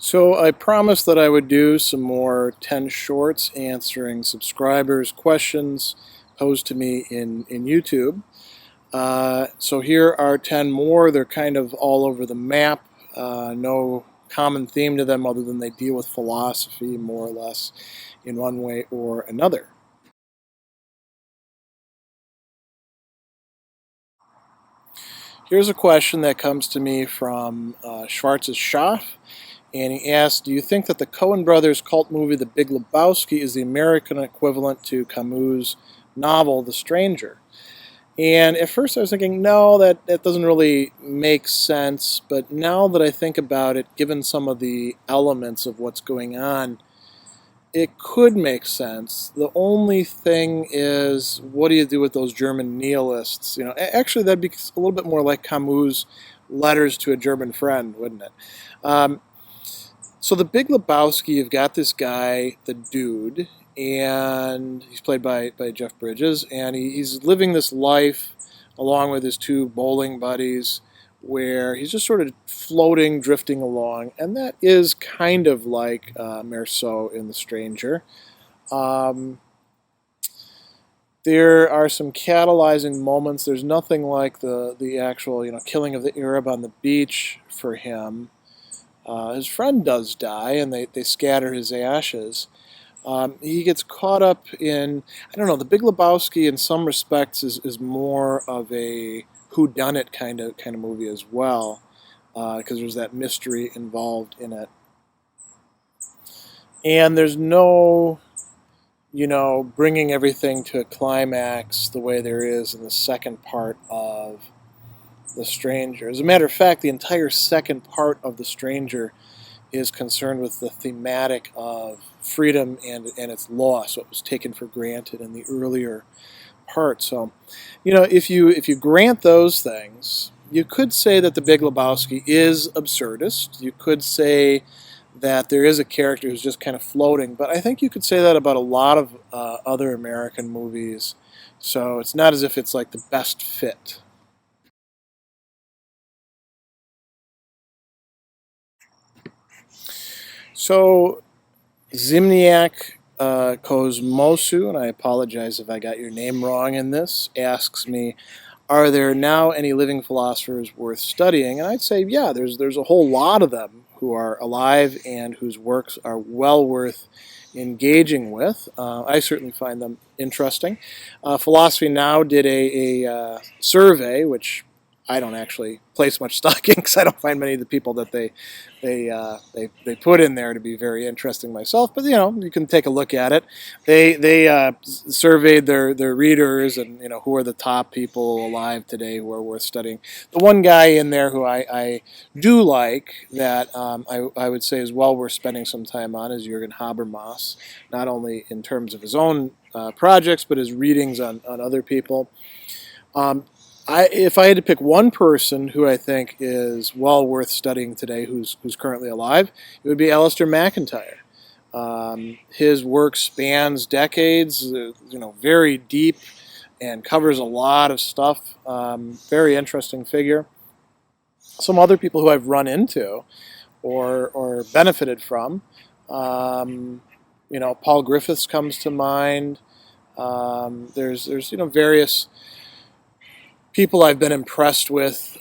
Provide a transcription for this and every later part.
So I promised that I would do some more 10 shorts answering subscribers' questions posed to me in YouTube. So here are 10 more. They're kind of all over the map. No common theme to them other than they deal with philosophy more or less in one way or another. Here's a question that comes to me from Schwartz's Schaff. And he asked, do you think that the Coen Brothers cult movie The Big Lebowski is the American equivalent to Camus' novel The Stranger? And at first I was thinking, no, that doesn't really make sense. But now that I think about it, given some of the elements of what's going on, it could make sense. The only thing is, what do you do with those German nihilists? Actually, that'd be a little bit more like Camus' letters to a German friend, wouldn't it? So the Big Lebowski, you've got this guy, the dude, and he's played by Jeff Bridges, and he's living this life along with his two bowling buddies where he's just sort of floating, drifting along, and that is kind of like Merceau in The Stranger. There are some catalyzing moments. There's nothing like the actual killing of the Arab on the beach for him. His friend does die, and they scatter his ashes. He gets caught up in, I don't know, The Big Lebowski in some respects is more of a whodunit kind of movie as well, because there's that mystery involved in it. And there's no, bringing everything to a climax the way there is in the second part of The Stranger. As a matter of fact, the entire second part of The Stranger is concerned with the thematic of freedom and its loss, what was taken for granted in the earlier part. So, if you grant those things, you could say that The Big Lebowski is absurdist. You could say that there is a character who's just kind of floating, but I think you could say that about a lot of other American movies. So it's not as if it's like the best fit. So Zimniak Kozmosu, and I apologize if I got your name wrong in this, asks me, are there now any living philosophers worth studying? And I'd say, yeah, there's a whole lot of them who are alive and whose works are well worth engaging with. I certainly find them interesting. Philosophy Now did a survey, which I don't actually place much stock in because I don't find many of the people that they put in there to be very interesting myself. But you can take a look at it. They surveyed their readers and who are the top people alive today who are worth studying. The one guy in there who I do like that I would say is well worth spending some time on is Jürgen Habermas, not only in terms of his own projects but his readings on other people. If I had to pick one person who I think is well worth studying today, who's currently alive, it would be Alasdair MacIntyre. His work spans decades, very deep, and covers a lot of stuff. Very interesting figure. Some other people who I've run into or benefited from, Paul Griffiths comes to mind. There's various people I've been impressed with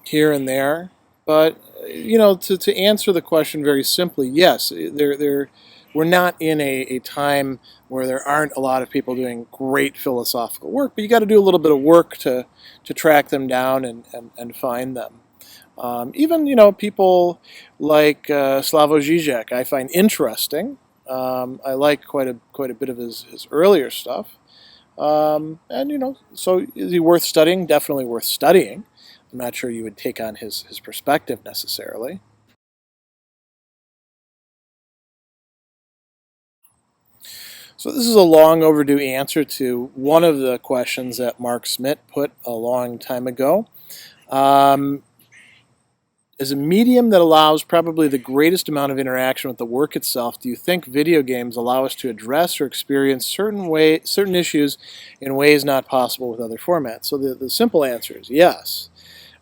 here and there, but to answer the question very simply, yes, we're not in a time where there aren't a lot of people doing great philosophical work, but you got to do a little bit of work to track them down and find them. Even people like Slavoj Žižek I find interesting. I like quite a bit of his earlier stuff. So is he worth studying? Definitely worth studying. I'm not sure you would take on his perspective necessarily. So this is a long overdue answer to one of the questions that Mark Smith put a long time ago. As a medium that allows probably the greatest amount of interaction with the work itself, do you think video games allow us to address or experience certain issues in ways not possible with other formats? So the simple answer is yes.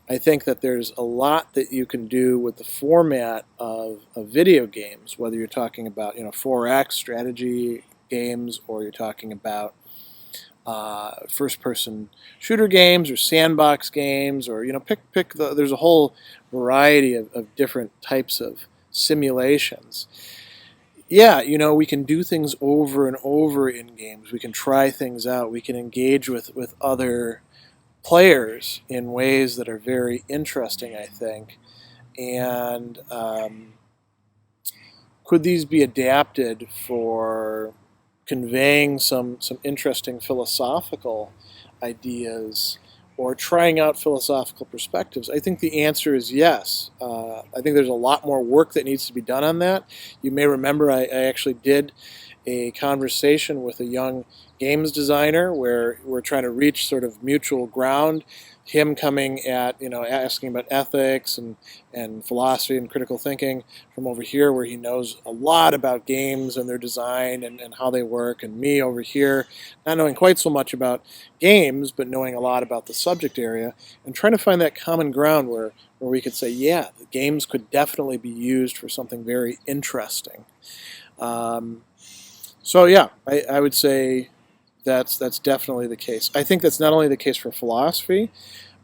I think that there's a lot that you can do with the format of video games, whether you're talking about 4X strategy games or you're talking about first-person shooter games or sandbox games, or there's a whole variety of different types of simulations. Yeah, we can do things over and over in games. We can try things out. We can engage with other players in ways that are very interesting, I think. And could these be adapted for conveying some interesting philosophical ideas or trying out philosophical perspectives? I think the answer is yes. I think there's a lot more work that needs to be done on that. You may remember I actually did a conversation with a young games designer where we're trying to reach sort of mutual ground. Him coming at, asking about ethics and philosophy and critical thinking from over here, where he knows a lot about games and their design and how they work, and me over here not knowing quite so much about games but knowing a lot about the subject area, and trying to find that common ground where we could say, yeah, the games could definitely be used for something very interesting. So yeah, I would say that's definitely the case. I think that's not only the case for philosophy,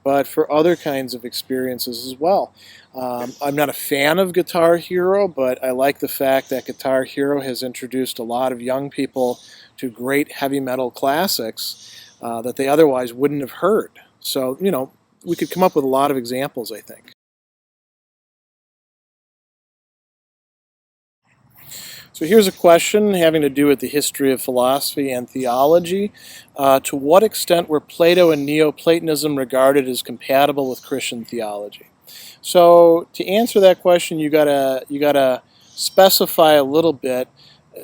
but for other kinds of experiences as well. I'm not a fan of Guitar Hero, but I like the fact that Guitar Hero has introduced a lot of young people to great heavy metal classics that they otherwise wouldn't have heard. So, we could come up with a lot of examples, I think. So here's a question having to do with the history of philosophy and theology. To what extent were Plato and Neo-Platonism regarded as compatible with Christian theology? So to answer that question, you gotta specify a little bit.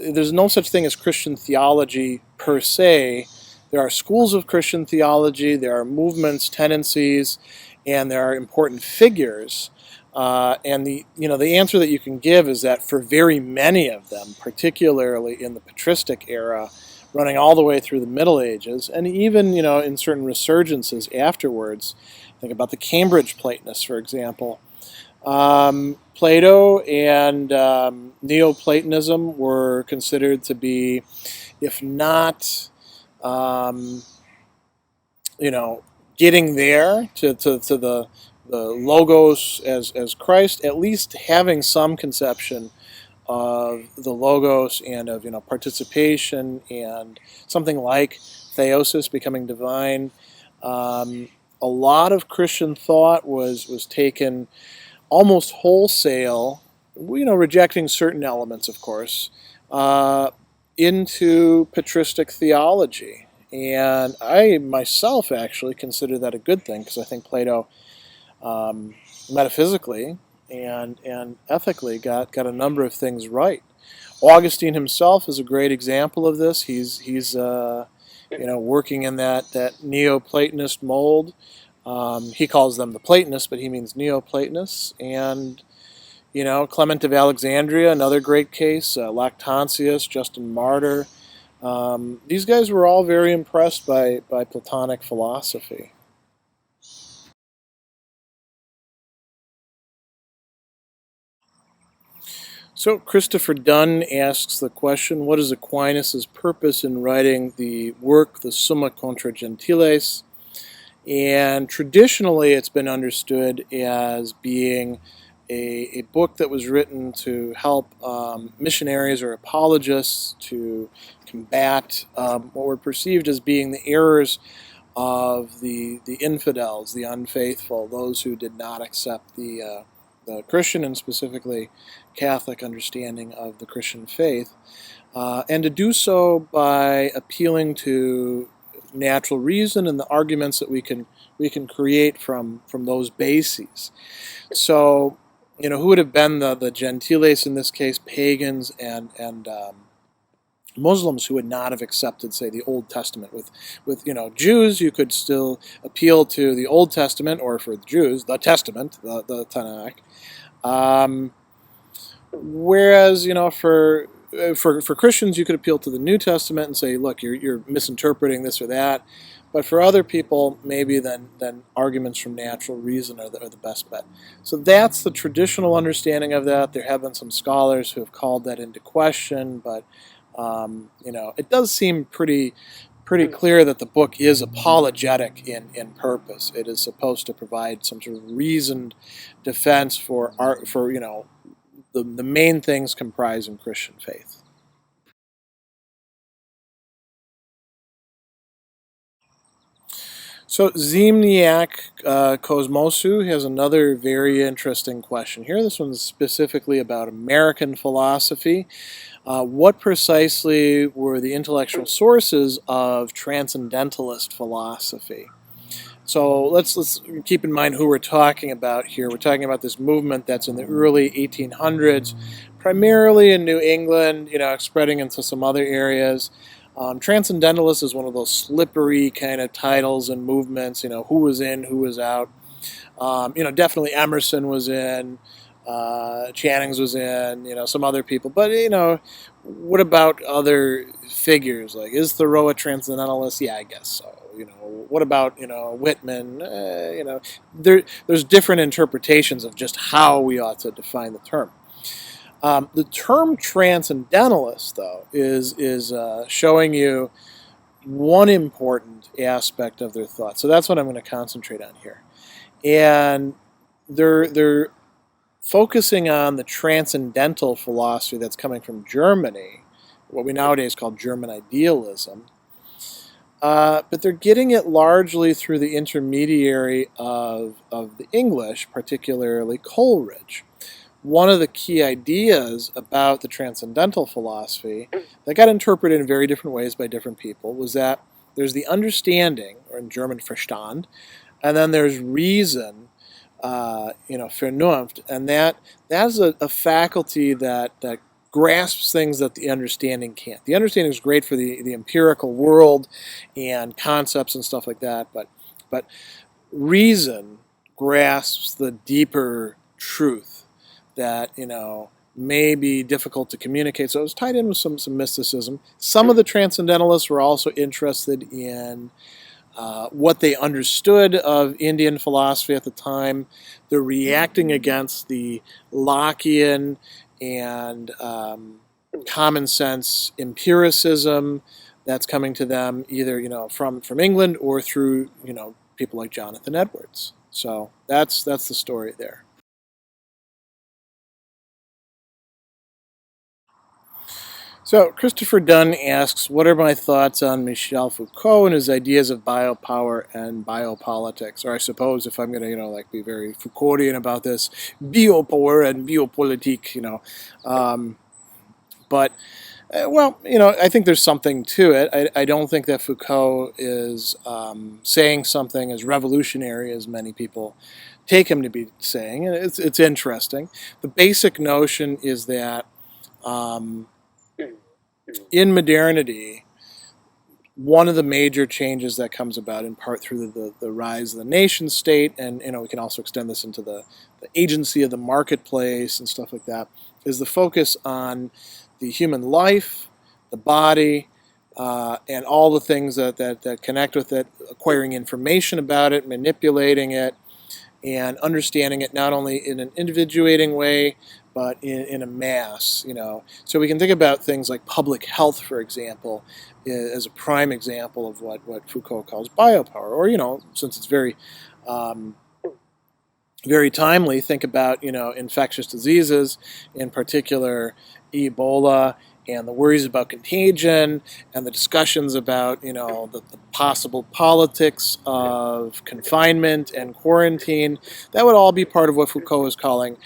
There's no such thing as Christian theology per se. There are schools of Christian theology, there are movements, tendencies, and there are important figures. And the answer that you can give is that for very many of them, particularly in the patristic era, running all the way through the Middle Ages, and even in certain resurgences afterwards, think about the Cambridge Platonists, for example. Plato and Neoplatonism were considered to be, if not, um, getting there to the logos as Christ, at least having some conception of the logos and of participation and something like theosis, becoming divine. A lot of Christian thought was taken almost wholesale, rejecting certain elements, of course, into patristic theology. And I myself actually consider that a good thing, because I think Plato metaphysically and ethically got a number of things right. Augustine himself is a great example of this. He's working in that Neoplatonist mold. He calls them the Platonists, but he means Neoplatonists. And Clement of Alexandria, another great case. Lactantius, Justin Martyr. These guys were all very impressed by Platonic philosophy. So Christopher Dunn asks the question, what is Aquinas' purpose in writing the work, the Summa Contra Gentiles? And traditionally it's been understood as being a book that was written to help missionaries or apologists to combat what were perceived as being the errors of the infidels, the unfaithful, those who did not accept the Christian and specifically Catholic understanding of the Christian faith, and to do so by appealing to natural reason and the arguments that we can create from those bases. So, who would have been the Gentiles in this case? Pagans and Muslims who would not have accepted, say, the Old Testament. With Jews, you could still appeal to the Old Testament, or for the Jews, the Testament, the Tanakh. Whereas, for Christians, you could appeal to the New Testament and say, look, you're misinterpreting this or that. But for other people, maybe then arguments from natural reason are the best bet. So that's the traditional understanding of that. There have been some scholars who have called that into question, but it does seem pretty clear that the book is apologetic in purpose. It is supposed to provide some sort of reasoned defense for art, for the main things comprising Christian faith. So Zimniak Kosmosu has another very interesting question here. This one's specifically about American philosophy. What precisely were the intellectual sources of transcendentalist philosophy? So let's keep in mind who we're talking about here. We're talking about this movement that's in the early 1800s, primarily in New England, spreading into some other areas. Transcendentalist is one of those slippery kind of titles and movements, who was in, who was out. Definitely Emerson was in, Channings was in, some other people. But, what about other figures? Like, is Thoreau a transcendentalist? Yeah, I guess so. What about, Whitman? There's different interpretations of just how we ought to define the term. The term transcendentalist, though, is showing you one important aspect of their thought. So that's what I'm going to concentrate on here. And they're focusing on the transcendental philosophy that's coming from Germany, what we nowadays call German idealism. But they're getting it largely through the intermediary of the English, particularly Coleridge. One of the key ideas about the transcendental philosophy that got interpreted in very different ways by different people was that there's the understanding, or in German Verstand, and then there's reason, Vernunft, and that's a faculty that grasps things that the understanding can't. The understanding is great for the empirical world and concepts and stuff like that, but reason grasps the deeper truth that may be difficult to communicate. So it was tied in with some mysticism. Some of the transcendentalists were also interested in what they understood of Indian philosophy at the time. They're reacting against the Lockean and common sense empiricism that's coming to them either from England or through people like Jonathan Edwards. So that's the story there. So Christopher Dunn asks, what are my thoughts on Michel Foucault and his ideas of biopower and biopolitics? Or I suppose if I'm going to, be very Foucauldian about this, biopower and biopolitik, But, I think there's something to it. I don't think that Foucault is saying something as revolutionary as many people take him to be saying. It's interesting. The basic notion is that in modernity, one of the major changes that comes about in part through the rise of the nation state, and we can also extend this into the agency of the marketplace and stuff like that, is the focus on the human life, the body, and all the things that connect with it, acquiring information about it, manipulating it, and understanding it not only in an individuating way, but in a mass, So we can think about things like public health, for example, as a prime example of what Foucault calls biopower. Or, since it's very, very timely, think about, infectious diseases, in particular Ebola, and the worries about contagion, and the discussions about, the possible politics of confinement and quarantine. That would all be part of what Foucault is calling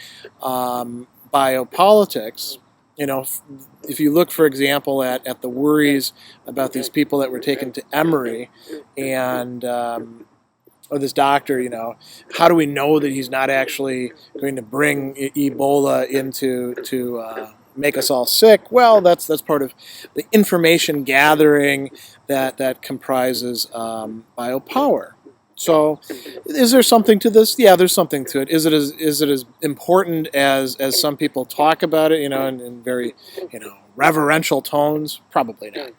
biopolitics. If you look, for example, at the worries about these people that were taken to Emory, and or this doctor, how do we know that he's not actually going to bring Ebola into to make us all sick? Well, that's part of the information gathering that comprises biopower. So, is there something to this? Yeah, there's something to it. Is it as important as some people talk about it? In very reverential tones? Probably not.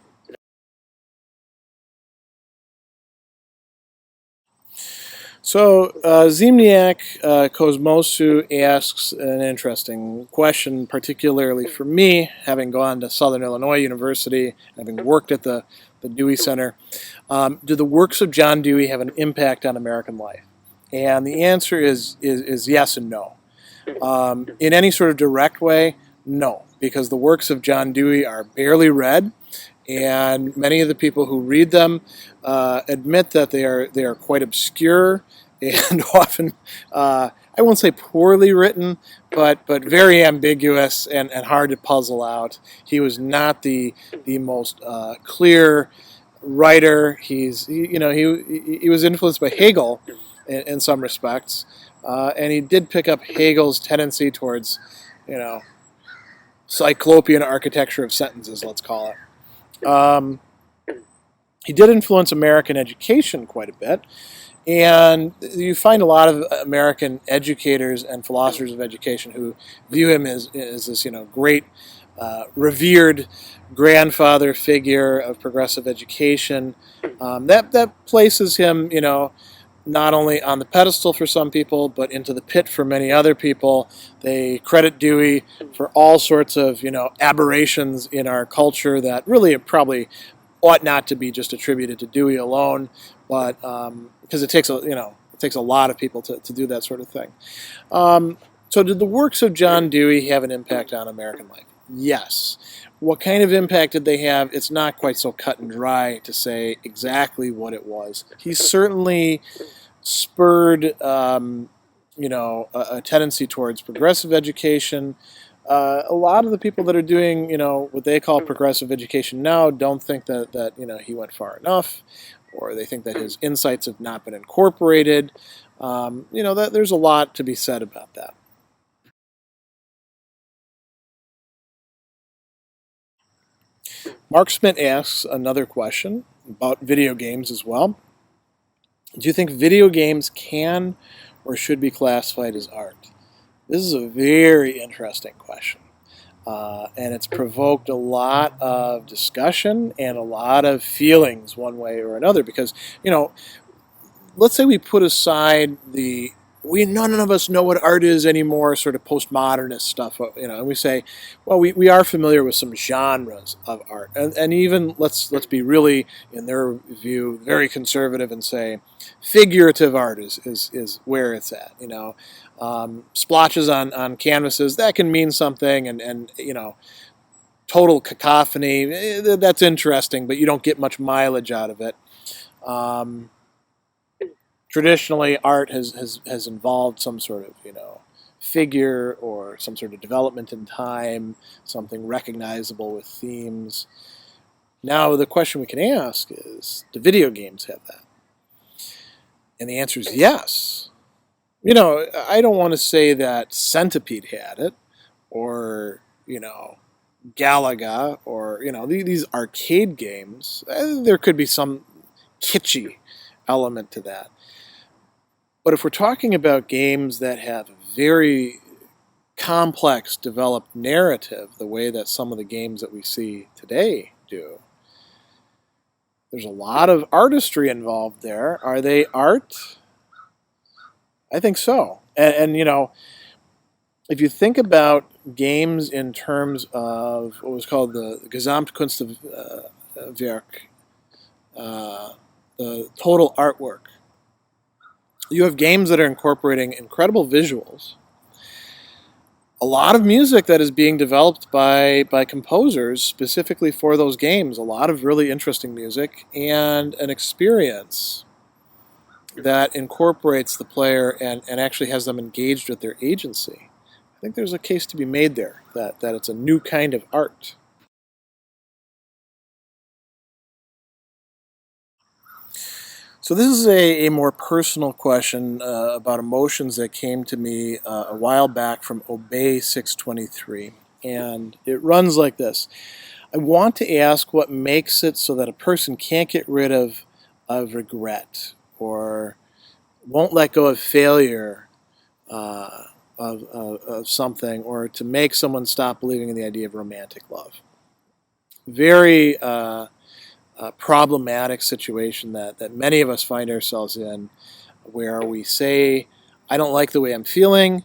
So, Zimniak Kosmosu asks an interesting question, particularly for me, having gone to Southern Illinois University, having worked at the Dewey Center. Do the works of John Dewey have an impact on American life? And the answer is yes and no. In any sort of direct way, no, because the works of John Dewey are barely read, and many of the people who read them admit that they are quite obscure and often I won't say poorly written, but very ambiguous and hard to puzzle out. He was not the most clear writer. He was influenced by Hegel in some respects, and he did pick up Hegel's tendency towards you know cyclopean architecture of sentences, let's call it. He did influence American education quite a bit, and you find a lot of American educators and philosophers of education who view him as this great revered grandfather figure of progressive education. That places him not only on the pedestal for some people, but into the pit for many other people. They credit Dewey for all sorts of aberrations in our culture that really probably ought not to be just attributed to Dewey alone, but because it takes a lot of people to do that sort of thing. So did the works of John Dewey have an impact on American life? Yes. What kind of impact did they have? It's not quite so cut and dry to say exactly what it was. He certainly spurred a tendency towards progressive education. A lot of the people that are doing, what they call progressive education now don't think that he went far enough, or they think that his insights have not been incorporated. That there's a lot to be said about that. Mark Smith asks another question about video games as well. Do you think video games can or should be classified as art? This is a very interesting question. And it's provoked a lot of discussion and a lot of feelings one way or another because, let's say we put aside none of us know what art is anymore, sort of postmodernist stuff, and we say, well, we are familiar with some genres of art, and even let's be really, in their view, very conservative and say figurative art is where it's at, splotches on canvases that can mean something, and total cacophony, that's interesting, but you don't get much mileage out of it. Traditionally, art has involved some sort of figure or some sort of development in time, something recognizable with themes. Now the question we can ask is, do video games have that? And the answer is yes. I don't want to say that Centipede had it, or Galaga, or these arcade games. There could be some kitschy element to that. But if we're talking about games that have a very complex, developed narrative, the way that some of the games that we see today do, there's a lot of artistry involved there. Are they art? I think so. And if you think about games in terms of what was called the Gesamtkunstwerk, the total artwork, you have games that are incorporating incredible visuals, a lot of music that is being developed by composers specifically for those games, a lot of really interesting music, and an experience that incorporates the player and actually has them engaged with their agency. I think there's a case to be made there that it's a new kind of art. So this is a more personal question about emotions that came to me a while back from Obey 623. And it runs like this. I want to ask what makes it so that a person can't get rid of regret or won't let go of failure of something, or to make someone stop believing in the idea of romantic love. Very problematic situation that many of us find ourselves in, where we say, I don't like the way I'm feeling,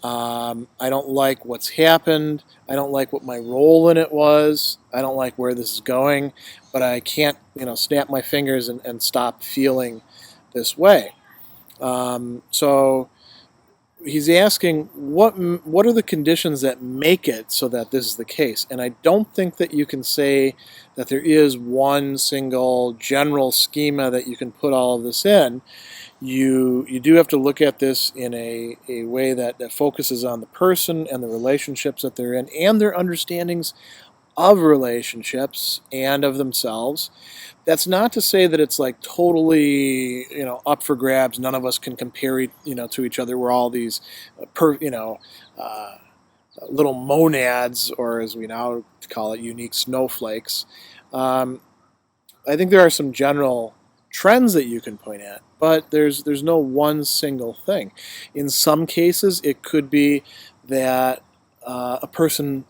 I don't like what's happened, I don't like what my role in it was, I don't like where this is going, but I can't, snap my fingers and stop feeling this way. So he's asking, what are the conditions that make it so that this is the case? And I don't think that you can say that there is one single general schema that you can put all of this in. You do have to look at this in a way that focuses on the person and the relationships that they're in and their understandings of relationships and of themselves. That's not to say that it's like totally, up for grabs. None of us can compare, to each other. We're all these, little monads, or as we now call it, unique snowflakes. I think there are some general trends that you can point at, but there's no one single thing. In some cases, it could be that a person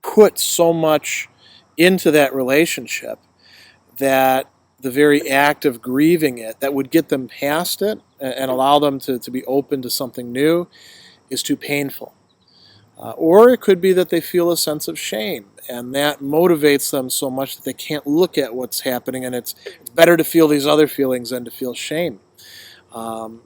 put so much into that relationship that the very act of grieving it, that would get them past it and allow them to be open to something new, is too painful. Or it could be that they feel a sense of shame, and that motivates them so much that they can't look at what's happening, and it's better to feel these other feelings than to feel shame.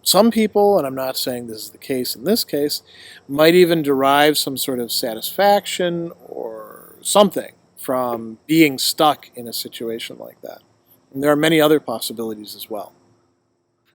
Some people, and I'm not saying this is the case in this case, might even derive some sort of satisfaction or something from being stuck in a situation like that. And there are many other possibilities as well.